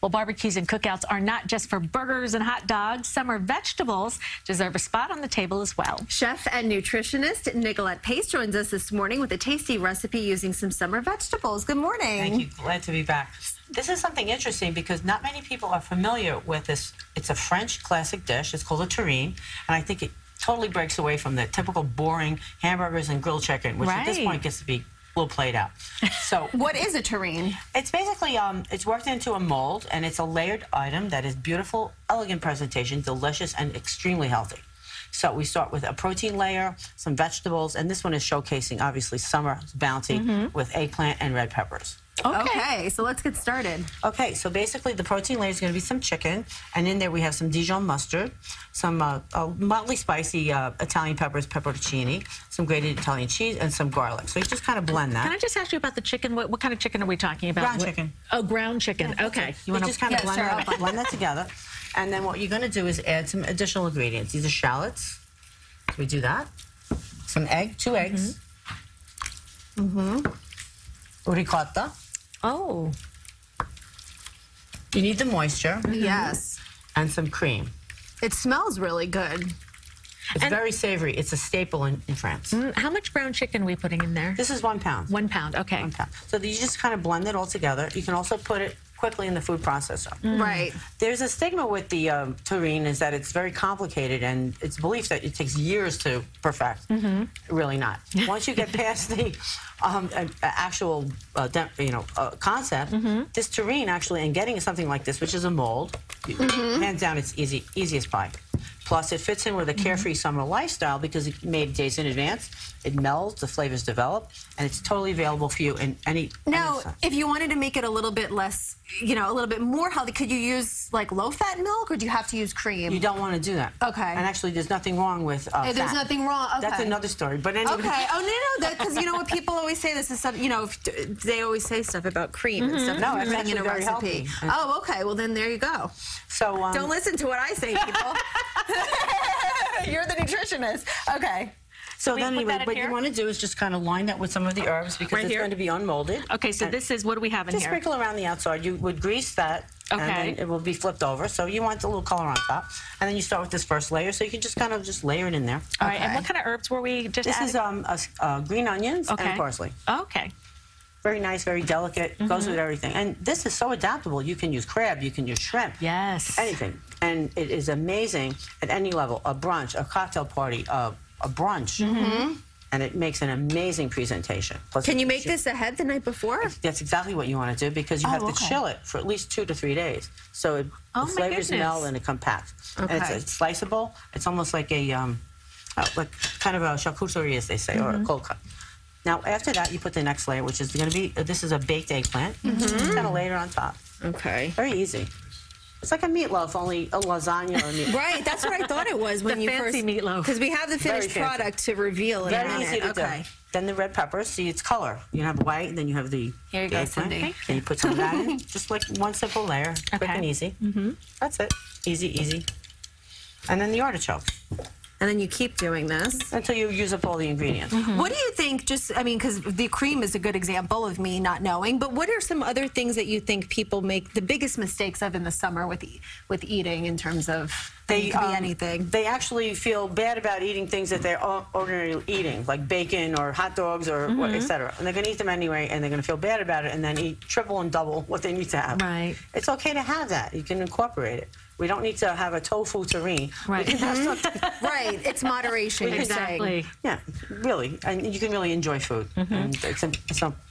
Well, barbecues and cookouts are not just for burgers and hot dogs. Summer vegetables deserve a spot on the table as well. Chef and nutritionist Nicolette Pace joins us this morning with a tasty recipe using some summer vegetables. Good morning. Thank you. Glad to be back. This is something interesting because not many people are familiar with this. It's a French classic dish. It's called a terrine, and I think it totally breaks away from the typical boring hamburgers and grilled chicken, which at this point gets to be a little played out. So what is a terrine? It's basically, it's worked into a mold, and it's a layered item that is beautiful, elegant presentation, delicious, and extremely healthy. So we start with a protein layer, some vegetables, and this one is showcasing, obviously, summer bounty with eggplant and red peppers. Okay, so let's get started. Okay, so basically the protein layer is going to be some chicken, and in there we have some Dijon mustard, some mildly spicy Italian peppers, pepperoncini, some grated Italian cheese, and some garlic. So you just kind of blend that. Can I just ask you about the chicken? What kind of chicken are we talking about? Ground chicken. Oh, ground chicken. Yeah, okay. You want to just kind of blend that together. And then what you're going to do is add some additional ingredients. These are shallots. So we do that. Some egg, 2 eggs. Ricotta. Oh. You need the moisture. Yes. And some cream. It smells really good. It's very savory. It's a staple in France. How much ground chicken are we putting in there? This is 1 pound. 1 pound, okay. 1 pound. So you just kind of blend it all together. You can also put it quickly in the food processor. Right. There's a stigma with the terrine is that it's very complicated, and it's believed that it takes years to perfect. Really not. Once you get past the actual concept, this terrine actually, and getting something like this, which is a mold, hands down, it's easy as pie. Plus, it fits in with a carefree summer lifestyle because it's made days in advance. It melds, the flavors develop, and it's totally available for you in any. Now, if you wanted to make it a little bit less, a little bit more healthy, could you use like low-fat milk, or do you have to use cream? You don't want to do that. Okay. And actually, there's nothing wrong with fat. There's nothing wrong. Okay. That's another story. But anyway. Okay. Oh no, because you know what people always say. This is something. They always say stuff about cream and stuff. No, it's actually in a very recipe. healthy. Oh, okay. Well, then there you go. So don't listen to what I say, people. You're the nutritionist. Okay. So then anyway, what you want to do is just kind of line that with some of the herbs because it's going to be unmolded. Okay, so this is, what do we have in just here? Just sprinkle around the outside. You would grease that, and then it will be flipped over. So you want a little color on top. And then you start with this first layer, so you can just kind of just layer it in there. All right, and what kind of herbs were we just adding? This is green onions and parsley. Okay. Very nice, very delicate, goes with everything. And this is so adaptable. You can use crab, you can use shrimp. Yes. Anything. And it is amazing at any level. A brunch, a cocktail party, a brunch. And it makes an amazing presentation. Plus, can you make this ahead the night before? That's exactly what you want to do because you have to chill it for at least 2 to 3 days. So the flavors meld and it compact. Okay. And it's sliceable. It's almost like a, like kind of a charcuterie, as they say, or a cold cut. Now, after that, you put the next layer, which is going to be, this is a baked eggplant. Just kind of layer it on top. Okay. Very easy. It's like a meatloaf, only a lasagna or a meatloaf. Right, that's what I thought it was when the you fancy meatloaf. Because we have the finished product to reveal in a minute. Very easy to do. Then the red peppers, see its color. You have white, then you have the Here you go, Cindy. Then you put some of that in, just like one simple layer, quick and easy. That's it, easy, easy. And then the artichoke. And then you keep doing this. Until you use up all the ingredients. What do you think, because the cream is a good example of me not knowing, but what are some other things that you think people make the biggest mistakes of in the summer with eating in terms of, it could be anything? They actually feel bad about eating things that they're ordinarily eating, like bacon or hot dogs or etc. And they're going to eat them anyway, and they're going to feel bad about it, and then eat triple and double what they need to have. Right. It's okay to have that. You can incorporate it. We don't need to have a tofu terrine. Right. We can have something. Right. It's moderation. Exactly. Yeah, really. And you can really enjoy food. And it's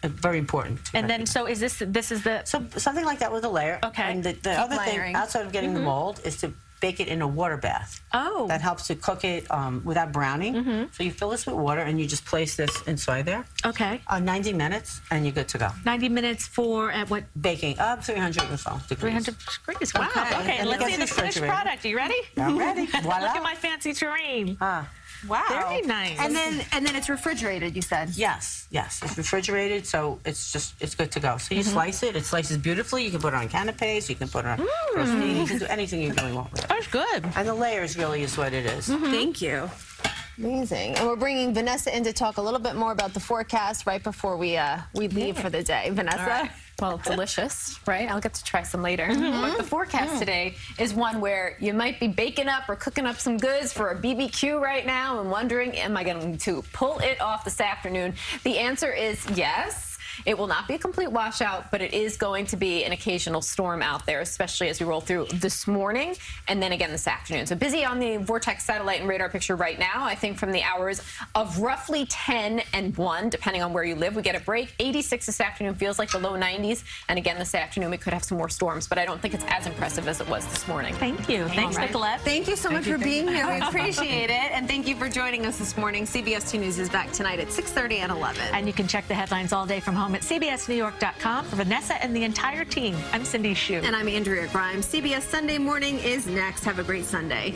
very important. And then, so is this is the... So something like that with a layer. Okay. And the other thing, outside of getting the mold, is to bake it in a water bath. Oh. That helps to cook it without browning. So you fill this with water and you just place this inside there. Okay. 90 minutes and you're good to go. 90 minutes for at what? Baking 300 or so degrees. 300 degrees. Wow. Okay. And let's see the finished product. Are you ready? I'm ready. Voila. Look at my fancy terrine. Wow. Very nice. And then it's refrigerated, you said? Yes, yes. It's refrigerated, so it's good to go. So you slice it. It slices beautifully. You can put it on canapes. You can put it on crostini. You can do anything you really want with it. That's good. And the layers really is what it is. Thank you. Amazing. And we're bringing Vanessa in to talk a little bit more about the forecast right before we leave for the day. Vanessa? Right. Well, delicious, right? I'll get to try some later. But the forecast today is one where you might be baking up or cooking up some goods for a BBQ right now and wondering, am I going to pull it off this afternoon? The answer is yes. It will not be a complete washout, but it is going to be an occasional storm out there, especially as we roll through this morning and then again this afternoon. So busy on the vortex satellite and radar picture right now. I think from the hours of roughly 10 and 1, depending on where you live, we get a break. 86 this afternoon, feels like the low 90s. And again, this afternoon, we could have some more storms, but I don't think it's as impressive as it was this morning. Thank you. Thanks, Nicolette. Thank you so much for being here. We appreciate it. And thank you for joining us this morning. CBS 2 News is back tonight at 6:30 and 11. And you can check the headlines all day from home at CBSNewYork.com. For Vanessa and the entire team, I'm Cindy Hsu. And I'm Andrea Grimes. CBS Sunday Morning is next. Have a great Sunday.